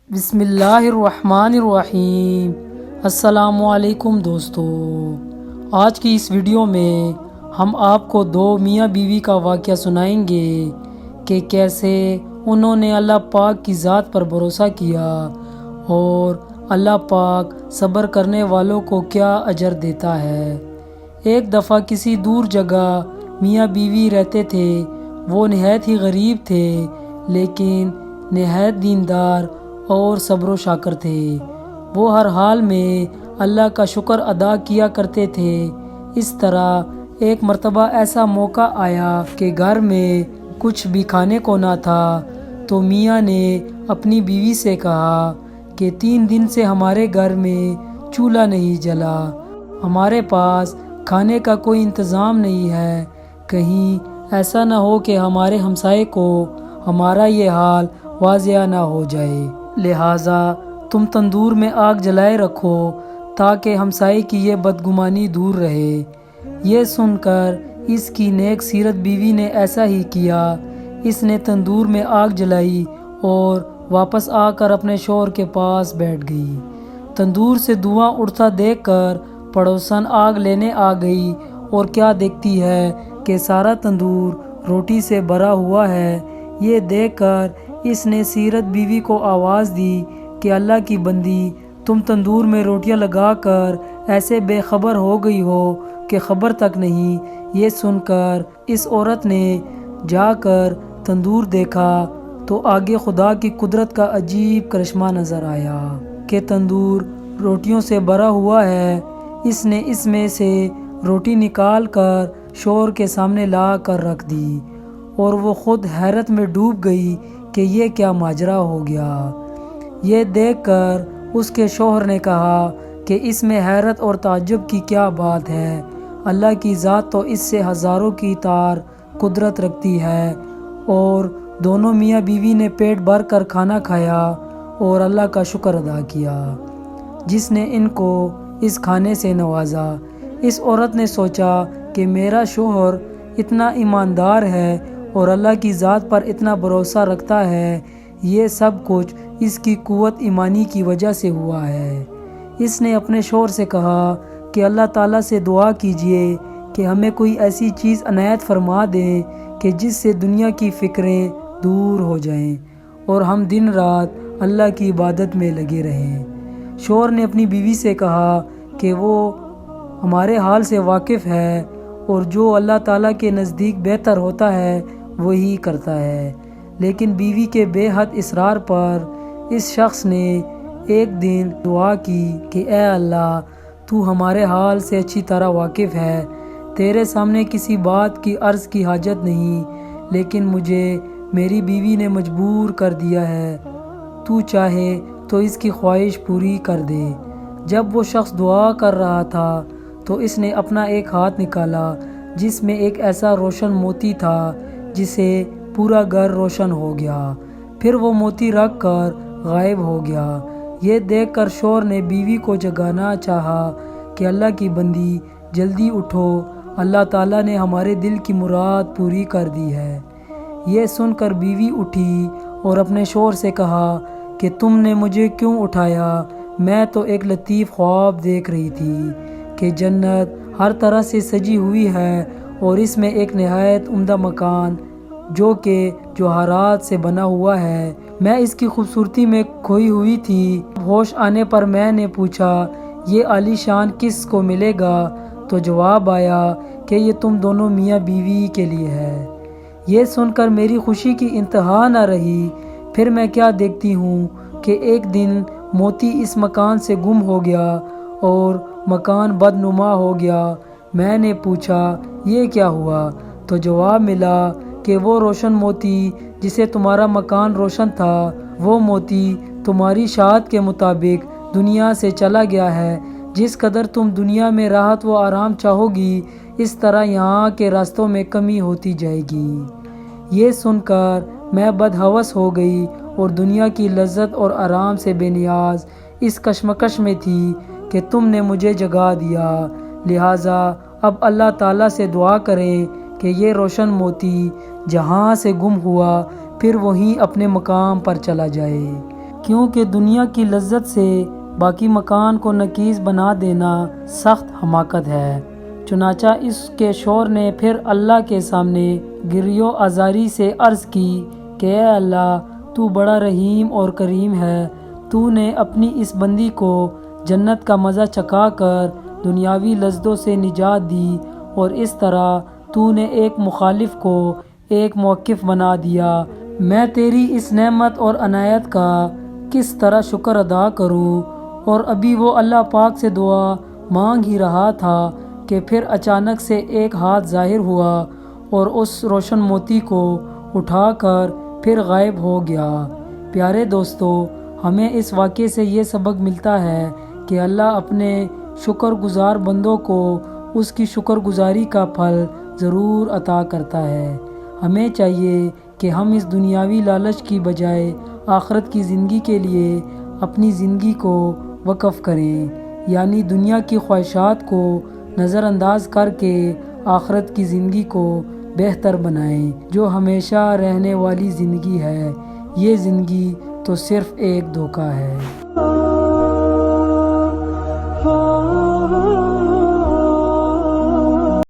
بسم اللہ الرحمن الرحیم۔ السلام علیکم دوستو، آج کی اس ویڈیو میں ہم آپ کو دو میاں بیوی کا واقعہ سنائیں گے کہ کیسے انہوں نے اللہ پاک کی ذات پر بھروسہ کیا اور اللہ پاک صبر کرنے والوں کو کیا اجر دیتا ہے۔ ایک دفعہ کسی دور جگہ میاں بیوی رہتے تھے۔ وہ نہایت ہی غریب تھے لیکن نہایت دیندار اور صبر و شاکر تھے۔ وہ ہر حال میں اللہ کا شکر ادا کیا کرتے تھے۔ اس طرح ایک مرتبہ ایسا موقع آیا کہ گھر میں کچھ بھی کھانے کو نہ تھا، تو میاں نے اپنی بیوی سے کہا کہ 3 دن سے ہمارے گھر میں چولہا نہیں جلا، ہمارے پاس کھانے کا کوئی انتظام نہیں ہے، کہیں ایسا نہ ہو کہ ہمارے ہمسائے کو ہمارا یہ حال واضح نہ ہو جائے، لہٰذا تم تندور میں آگ جلائے رکھو تاکہ ہمسائے کی یہ بدگمانی دور رہے۔ یہ سن کر اس کی نیک سیرت بیوی نے ایسا ہی کیا۔ اس نے تندور میں آگ جلائی اور واپس آ کر اپنے شوہر کے پاس بیٹھ گئی۔ تندور سے دھواں اٹھتا دیکھ کر پڑوسن آگ لینے آ گئی اور کیا دیکھتی ہے کہ سارا تندور روٹی سے بھرا ہوا ہے۔ یہ دیکھ کر اس نے سیرت بیوی کو آواز دی کہ اللہ کی بندی، تم تندور میں روٹیاں لگا کر ایسے بے خبر ہو گئی ہو کہ خبر تک نہیں۔ یہ سن کر اس عورت نے جا کر تندور دیکھا تو آگے خدا کی قدرت کا عجیب کرشمہ نظر آیا کہ تندور روٹیوں سے بھرا ہوا ہے۔ اس نے اس میں سے روٹی نکال کر شوہر کے سامنے لا کر رکھ دی اور وہ خود حیرت میں ڈوب گئی کہ یہ کیا ماجرا ہو گیا۔ یہ دیکھ کر اس کے شوہر نے کہا کہ اس میں حیرت اور تعجب کی کیا بات ہے، اللہ کی ذات تو اس سے ہزاروں کی تار قدرت رکھتی ہے۔ اور دونوں میاں بیوی نے پیٹ بھر کر کھانا کھایا اور اللہ کا شکر ادا کیا جس نے ان کو اس کھانے سے نوازا۔ اس عورت نے سوچا کہ میرا شوہر اتنا ایماندار ہے اور اللہ کی ذات پر اتنا بھروسہ رکھتا ہے، یہ سب کچھ اس کی قوت ایمانی کی وجہ سے ہوا ہے۔ اس نے اپنے شوہر سے کہا کہ اللہ تعالیٰ سے دعا کیجئے کہ ہمیں کوئی ایسی چیز عنایت فرما دیں کہ جس سے دنیا کی فکریں دور ہو جائیں اور ہم دن رات اللہ کی عبادت میں لگے رہیں۔ شوہر نے اپنی بیوی سے کہا کہ وہ ہمارے حال سے واقف ہے اور جو اللہ تعالیٰ کے نزدیک بہتر ہوتا ہے وہی کرتا ہے، لیکن بیوی کے بے حد اصرار پر اس شخص نے ایک دن دعا کی کہ اے اللہ، تو ہمارے حال سے اچھی طرح واقف ہے، تیرے سامنے کسی بات کی عرض کی حاجت نہیں، لیکن مجھے میری بیوی نے مجبور کر دیا ہے، تو چاہے تو اس کی خواہش پوری کر دے۔ جب وہ شخص دعا کر رہا تھا تو اس نے اپنا ایک ہاتھ نکالا جس میں ایک ایسا روشن موتی تھا جسے پورا گھر روشن ہو گیا، پھر وہ موتی رکھ کر غائب ہو گیا۔ یہ دیکھ کر شوہر نے بیوی کو جگانا چاہا کہ اللہ کی بندی جلدی اٹھو، اللہ تعالیٰ نے ہمارے دل کی مراد پوری کر دی ہے۔ یہ سن کر بیوی اٹھی اور اپنے شوہر سے کہا کہ تم نے مجھے کیوں اٹھایا؟ میں تو ایک لطیف خواب دیکھ رہی تھی کہ جنت ہر طرح سے سجی ہوئی ہے اور اس میں ایک نہایت عمدہ مکان جو کہ جوہرات سے بنا ہوا ہے، میں اس کی خوبصورتی میں کھوئی ہوئی تھی۔ ہوش آنے پر میں نے پوچھا یہ عالی شان کس کو ملے گا؟ تو جواب آیا کہ یہ تم دونوں میاں بیوی کے لیے ہے۔ یہ سن کر میری خوشی کی انتہا نہ رہی۔ پھر میں کیا دیکھتی ہوں کہ ایک دن موتی اس مکان سے گم ہو گیا اور مکان بدنما ہو گیا۔ میں نے پوچھا یہ کیا ہوا؟ تو جواب ملا کہ وہ روشن موتی جسے تمہارا مکان روشن تھا، وہ موتی تمہاری شاعت کے مطابق دنیا سے چلا گیا ہے۔ جس قدر تم دنیا میں راحت و آرام چاہو گی، اس طرح یہاں کے راستوں میں کمی ہوتی جائے گی۔ یہ سن کر میں بدہوس ہو گئی اور دنیا کی لذت اور آرام سے بے نیاز اس کشمکش میں تھی کہ تم نے مجھے جگا دیا، لہٰذا اب اللہ تعالیٰ سے دعا کریں کہ یہ روشن موتی جہاں سے گم ہوا پھر وہیں اپنے مقام پر چلا جائے۔ کیونکہ دنیا کی لذت سے باقی مکان کو نکیز بنا دینا سخت حماقت ہے۔ چنانچہ اس کے شوہر نے پھر اللہ کے سامنے گریو آزاری سے عرض کی کہ اے اللہ، تو بڑا رحیم اور کریم ہے، تو نے اپنی اس بندی کو جنت کا مزہ چکھا کر دنیاوی لذتوں سے نجات دی، اور اس طرح تو نے ایک مخالف کو ایک موقف بنا دیا۔ میں تیری اس نعمت اور عنایت کا کس طرح شکر ادا کروں؟ اور ابھی وہ اللہ پاک سے دعا مانگ ہی رہا تھا کہ پھر اچانک سے ایک ہاتھ ظاہر ہوا اور اس روشن موتی کو اٹھا کر پھر غائب ہو گیا۔ پیارے دوستو، ہمیں اس واقعے سے یہ سبق ملتا ہے کہ اللہ اپنے شکر گزار بندوں کو اس کی شکر گزاری کا پھل ضرور عطا کرتا ہے۔ ہمیں چاہیے کہ ہم اس دنیاوی لالچ کی بجائے آخرت کی زندگی کے لیے اپنی زندگی کو وقف کریں، یعنی دنیا کی خواہشات کو نظر انداز کر کے آخرت کی زندگی کو بہتر بنائیں، جو ہمیشہ رہنے والی زندگی ہے۔ یہ زندگی تو صرف ایک دھوکہ ہے۔